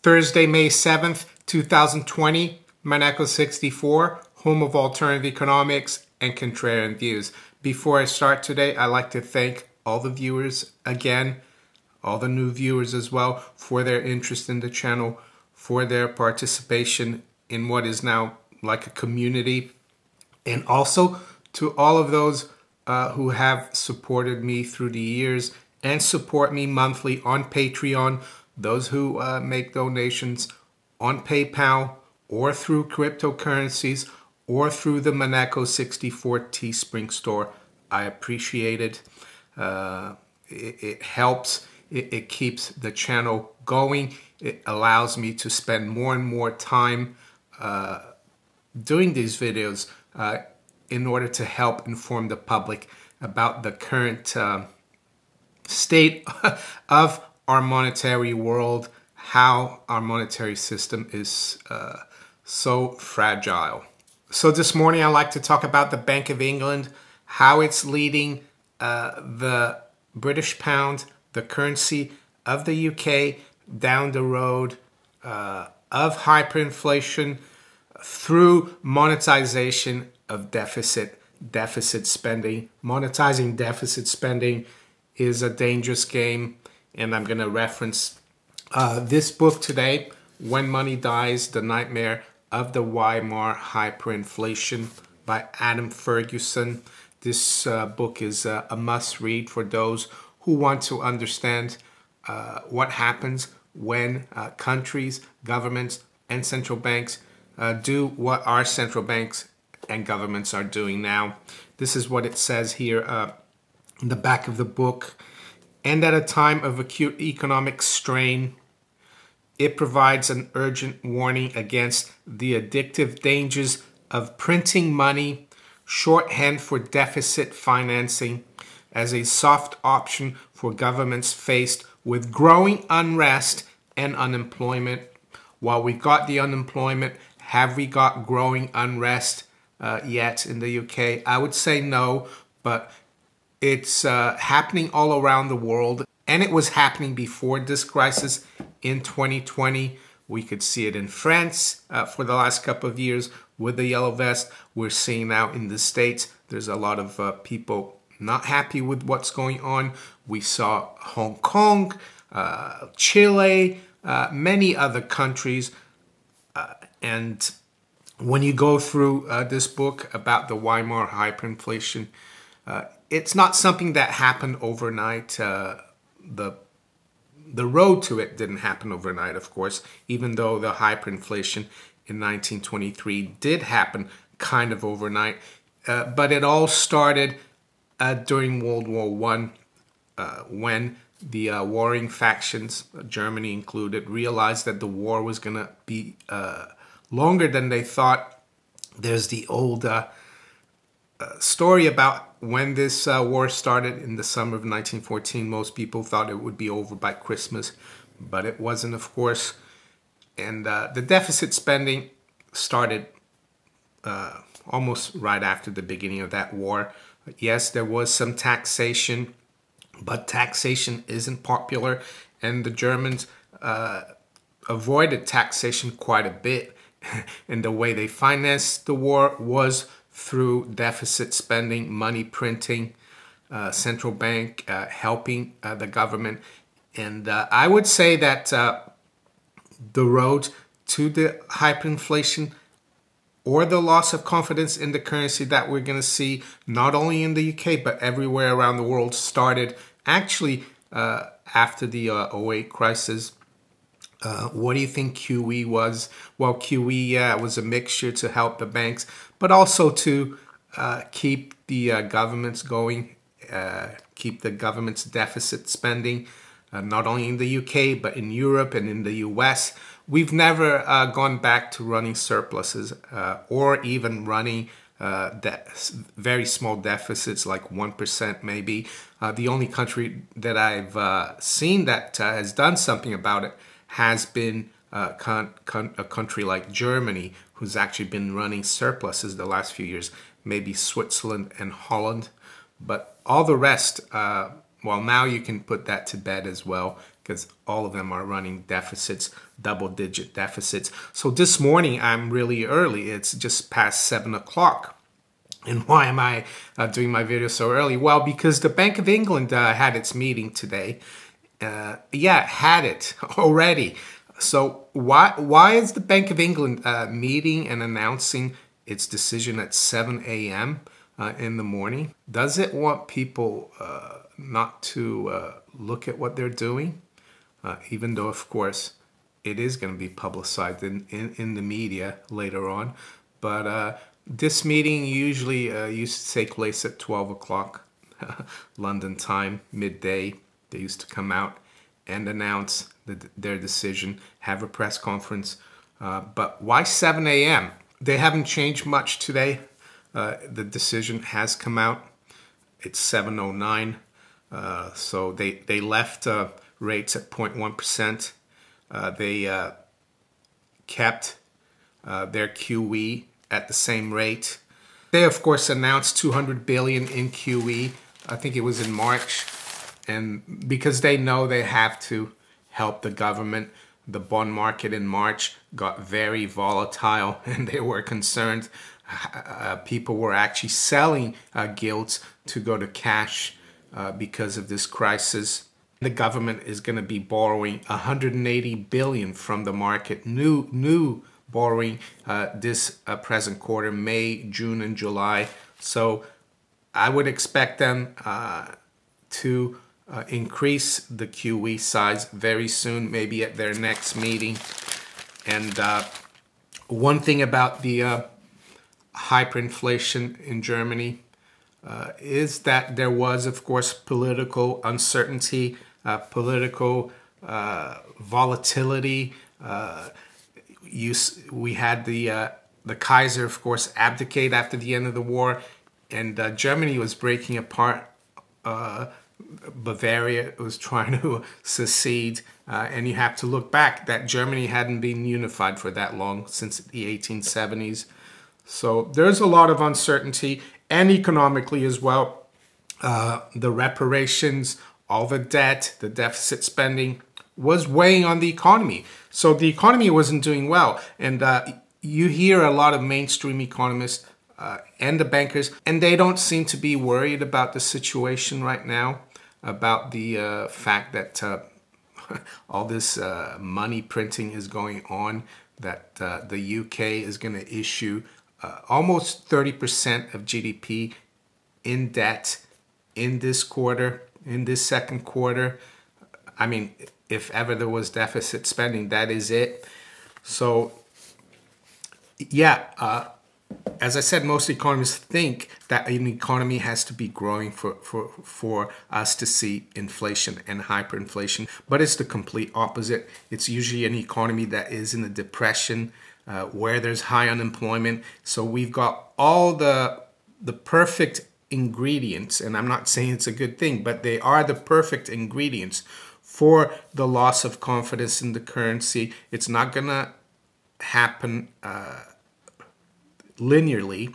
Thursday, May 7th, 2020, MONERO 64, home of alternative economics and contrarian views. Before I start today, I'd like to thank all the viewers again, all the new viewers as well, for their interest in the channel, for their participation in what is now like a community, and also to all of those who have supported me through the years and support me monthly on Patreon, those who make donations on PayPal or through cryptocurrencies or through the MONERO 64 Teespring store. I appreciate it. It helps. It keeps the channel going. It allows me to spend more and more time doing these videos in order to help inform the public about the current state of our monetary world, how our monetary system is so fragile. So this morning I'd like to talk about the Bank of England, how it's leading the British pound, the currency of the UK, down the road of hyperinflation through monetization of deficit spending. Monetizing deficit spending is a dangerous game, and I'm going to reference this book today, When Money Dies, The Nightmare of the Weimar Hyperinflation by Adam Ferguson. This book is a must-read for those who want to understand what happens when countries, governments, and central banks do what our central banks and governments are doing now. This is what it says here in the back of the book. And at a time of acute economic strain, it provides an urgent warning against the addictive dangers of printing money, shorthand for deficit financing, as a soft option for governments faced with growing unrest and unemployment. While we got the unemployment, have we got growing unrest yet in the UK? I would say no, but it's happening all around the world, and it was happening before this crisis in 2020. We could see it in France for the last couple of years with the yellow vest. We're seeing now in the States, there's a lot of people not happy with what's going on. We saw Hong Kong, Chile, many other countries. And when you go through this book about the Weimar hyperinflation, it's not something that happened overnight. The road to it didn't happen overnight, of course, even though the hyperinflation in 1923 did happen kind of overnight. But it all started during World War I, when the warring factions, Germany included, realized that the war was going to be longer than they thought. There's the old story about when this war started in the summer of 1914. Most people thought it would be over by Christmas, but it wasn't, of course. And the deficit spending started almost right after the beginning of that war. Yes, there was some taxation, but taxation isn't popular, and the Germans avoided taxation quite a bit. And the way they financed the war was through deficit spending, money printing, central bank helping the government. And I would say that the road to the hyperinflation or the loss of confidence in the currency that we're going to see not only in the UK but everywhere around the world started actually after the 08 crisis. What do you think QE was? Well, QE was a mixture to help the banks, but also to keep the governments going, keep the government's deficit spending, not only in the UK, but in Europe and in the US. We've never gone back to running surpluses or even running very small deficits, like 1% maybe. The only country that I've seen that has done something about it has been a country like Germany, who's actually been running surpluses the last few years, maybe Switzerland and Holland. But all the rest, well, now you can put that to bed as well. because all of them are running deficits, double-digit deficits. So this morning, I'm really early. It's just past 7 o'clock. And why am I doing my video so early? Well, because the Bank of England had its meeting today. Yeah, had it already. So why is the Bank of England meeting and announcing its decision at 7 a.m. In the morning? Does it want people not to look at what they're doing? Even though, of course, it is going to be publicized in the media later on. But this meeting usually used to take place at 12 o'clock London time, midday. They used to come out and announce their decision, have a press conference. But why 7 a.m.? They haven't changed much today. The decision has come out. It's 7:09. So they left rates at 0.1%. They kept their QE at the same rate. They, of course, announced 200 billion in QE. I think it was in March. And because they know they have to help the government, the bond market in March got very volatile and they were concerned. People were actually selling gilts to go to cash because of this crisis. The government is going to be borrowing 180 billion from the market, new borrowing this present quarter, May, June, and July. So I would expect them to increase the QE size very soon, maybe at their next meeting. And one thing about the hyperinflation in Germany is that there was, of course, political uncertainty, political volatility. We had the Kaiser, of course, abdicate after the end of the war, and Germany was breaking apart. Bavaria was trying to secede, and you have to look back that Germany hadn't been unified for that long, since the 1870s. So there's a lot of uncertainty, and economically as well. The reparations, all the debt, the deficit spending was weighing on the economy. So the economy wasn't doing well. And you hear a lot of mainstream economists and the bankers, and they don't seem to be worried about the situation right now, about the fact that all this money printing is going on, that the UK is going to issue almost 30% of GDP in debt in this quarter, in this second quarter. I mean, if ever there was deficit spending, that is it. So, yeah, as I said, most economists think that an economy has to be growing for us to see inflation and hyperinflation. But it's the complete opposite. It's usually an economy that is in a depression, where there's high unemployment. So we've got all the perfect ingredients, and I'm not saying it's a good thing, but they are the perfect ingredients for the loss of confidence in the currency. It's not going to happen linearly.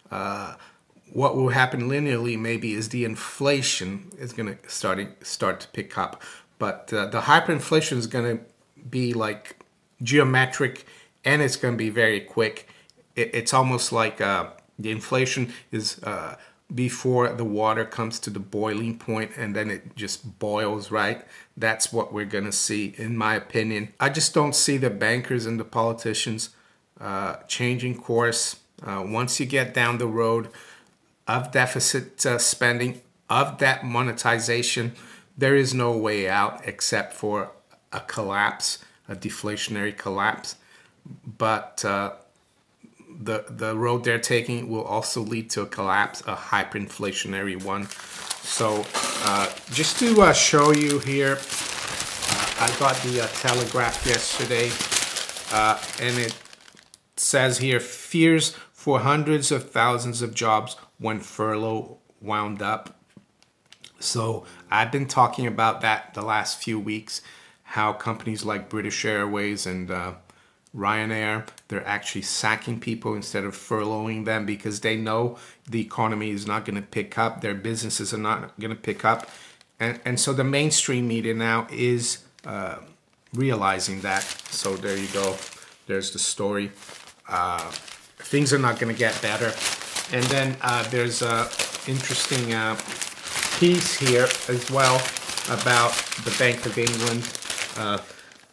What will happen linearly maybe is the inflation is going to start to pick up, but the hyperinflation is going to be like geometric, and it's going to be very quick. It's almost like the inflation is before the water comes to the boiling point, and then it just boils, right? That's what we're going to see, in my opinion. I just don't see the bankers and the politicians changing course. Once you get down the road of deficit spending, of that monetization, there is no way out except for a collapse, a deflationary collapse. But the road they're taking will also lead to a collapse, a hyperinflationary one. So just to show you here, I got the Telegraph yesterday, and it says here, fears for hundreds of thousands of jobs when furlough wound up. So I've been talking about that the last few weeks, how companies like British Airways and Ryanair, they're actually sacking people instead of furloughing them because they know the economy is not going to pick up, their businesses are not going to pick up. And so the mainstream media now is realizing that. So there you go. There's the story. Things are not going to get better. And then there's a interesting piece here as well about the Bank of England.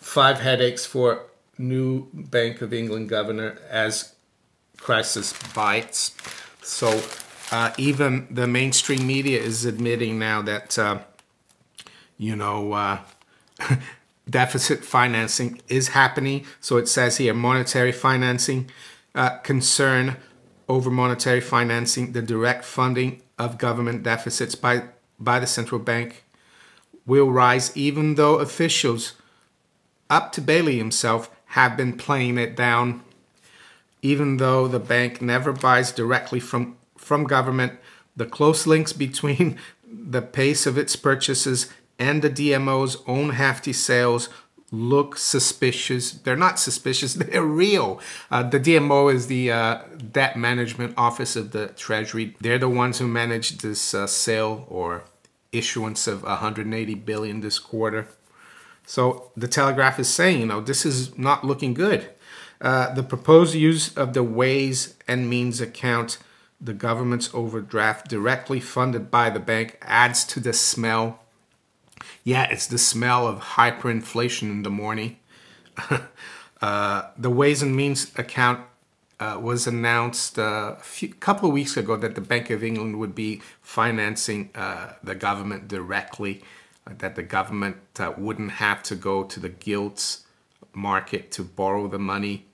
5 headaches for new Bank of England governor as crisis bites. So even the mainstream media is admitting now that, you know, deficit financing is happening. So it says here, monetary financing, concern over monetary financing, the direct funding of government deficits by the central bank will rise, even though officials up to Bailey himself have been playing it down. Even though the bank never buys directly from government, the close links between the pace of its purchases and the DMO's own hefty sales look suspicious. They're not suspicious, they're real. The DMO is the Debt Management Office of the Treasury. They're the ones who manage this sale or issuance of 180 billion this quarter. So the Telegraph is saying, you know, this is not looking good. The proposed use of the Ways and Means account, the government's overdraft directly funded by the bank, adds to the smell. Yeah, it's the smell of hyperinflation in the morning. The Ways and Means account was announced a couple of weeks ago that the Bank of England would be financing the government directly, that the government wouldn't have to go to the gilts market to borrow the money,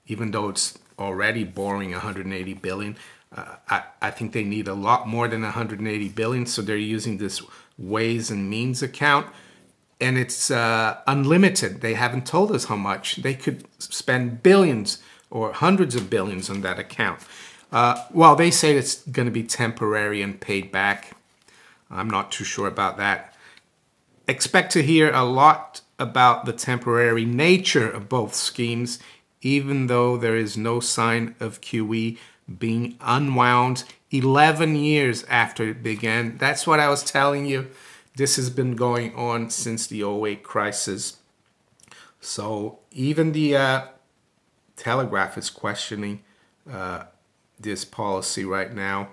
even though it's already borrowing 180 billion. I think they need a lot more than 180 billion, so they're using this Ways and Means account, and it's unlimited. They haven't told us how much. They could spend billions or hundreds of billions on that account. Well, they say it's going to be temporary and paid back. I'm not too sure about that. Expect to hear a lot about the temporary nature of both schemes, even though there is no sign of QE being unwound 11 years after it began. That's what I was telling you. This has been going on since the 08 crisis. So even the Telegraph is questioning this policy right now.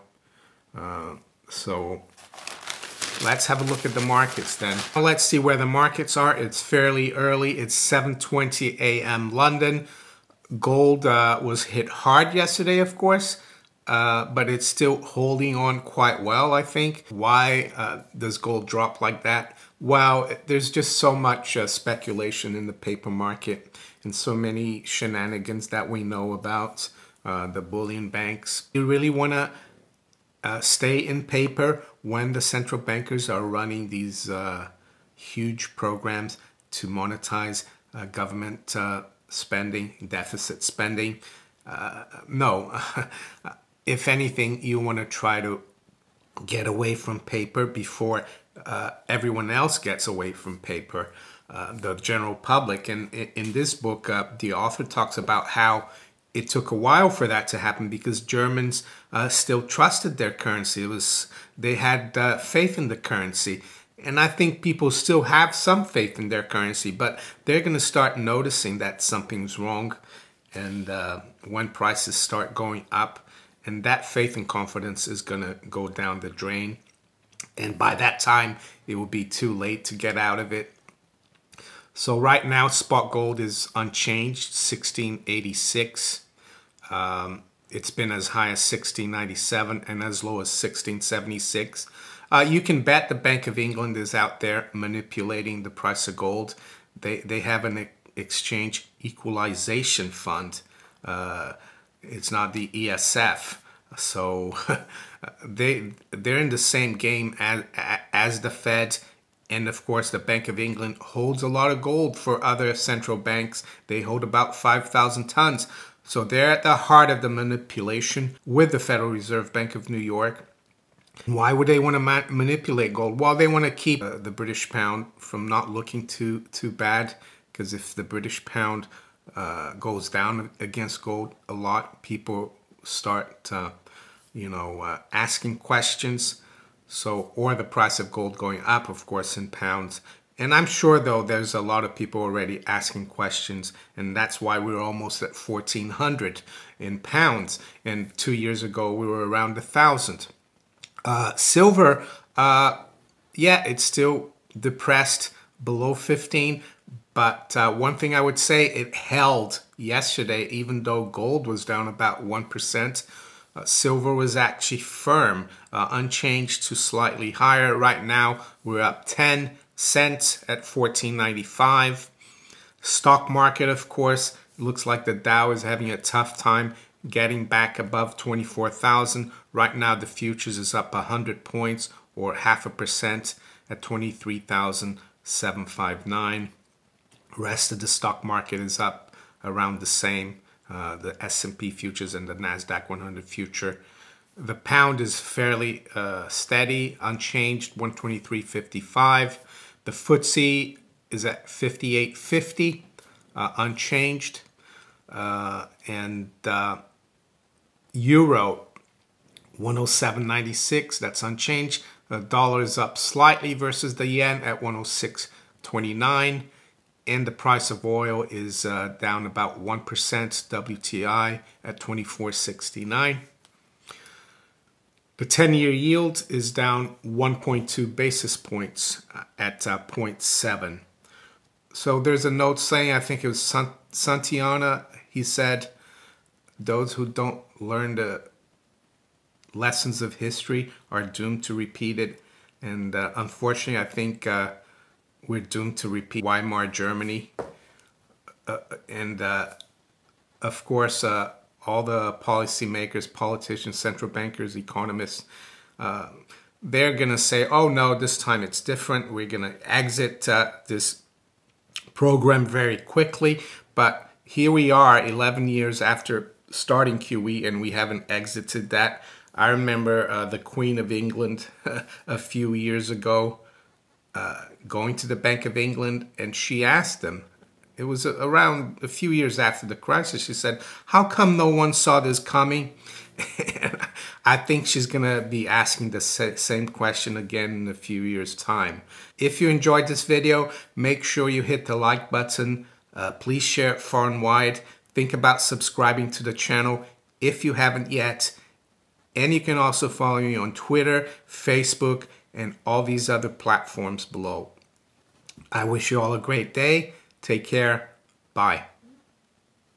So let's have a look at the markets then. Let's see where the markets are. It's fairly early. It's 7:20 a.m. London. Gold was hit hard yesterday, of course, but it's still holding on quite well, I think. Why does gold drop like that? Well, there's just so much speculation in the paper market and so many shenanigans that we know about, the bullion banks. You really want to stay in paper when the central bankers are running these huge programs to monetize government spending, deficit spending. No, if anything, you want to try to get away from paper before everyone else gets away from paper, the general public. And in this book, the author talks about how it took a while for that to happen because Germans still trusted their currency. They had faith in the currency. And I think people still have some faith in their currency, but they're going to start noticing that something's wrong. And when prices start going up, and that faith and confidence is going to go down the drain. And by that time, it will be too late to get out of it. So right now, spot gold is unchanged, 1686. It's been as high as 1697 and as low as 1676. You can bet the Bank of England is out there manipulating the price of gold. They have an exchange equalization fund. It's not the ESF. So they're in the same game as the Fed. And of course, the Bank of England holds a lot of gold for other central banks. They hold about 5,000 tons. So they're at the heart of the manipulation with the Federal Reserve Bank of New York. Why would they want to manipulate gold? Well, they want to keep the British pound from not looking too bad. Because if the British pound goes down against gold a lot, people start, asking questions. So, or the price of gold going up, of course, in pounds. And I'm sure, though, there's a lot of people already asking questions, and that's why we're almost at 1,400 in pounds. And 2 years ago, we were around 1,000. Silver, yeah, it's still depressed below 15. But one thing I would say, it held yesterday, even though gold was down about 1%. Silver was actually firm, unchanged to slightly higher. Right now, we're up 10 cents at 14.95. Stock market, of course, looks like the Dow is having a tough time getting back above 24,000. Right now, the futures is up 100 points or 0.5% at 23,759. Rest of the stock market is up around the same. The S&P futures and the NASDAQ 100 future. The pound is fairly steady, unchanged, 123.55. The FTSE is at 58.50, unchanged. And Euro, 107.96, that's unchanged. The dollar is up slightly versus the yen at 106.29. And the price of oil is down about 1%, WTI at 24.69. The 10-year yield is down 1.2 basis points at 0.7. So there's a note saying, I think it was Santiana, he said, those who don't learn the lessons of history are doomed to repeat it. And unfortunately, I think we're doomed to repeat Weimar Germany. Of course, all the policymakers, politicians, central bankers, economists, they're going to say, oh no, this time it's different. We're going to exit this program very quickly. But here we are 11 years after starting QE and we haven't exited that. I remember the Queen of England a few years ago going to the Bank of England, and she asked them, it was around a few years after the crisis, she said, how come no one saw this coming? And I think she's going to be asking the same question again in a few years' time. If you enjoyed this video, make sure you hit the like button. Please share it far and wide. Think about subscribing to the channel if you haven't yet. And you can also follow me on Twitter, Facebook, and all these other platforms below. I wish you all a great day. Take care. Bye.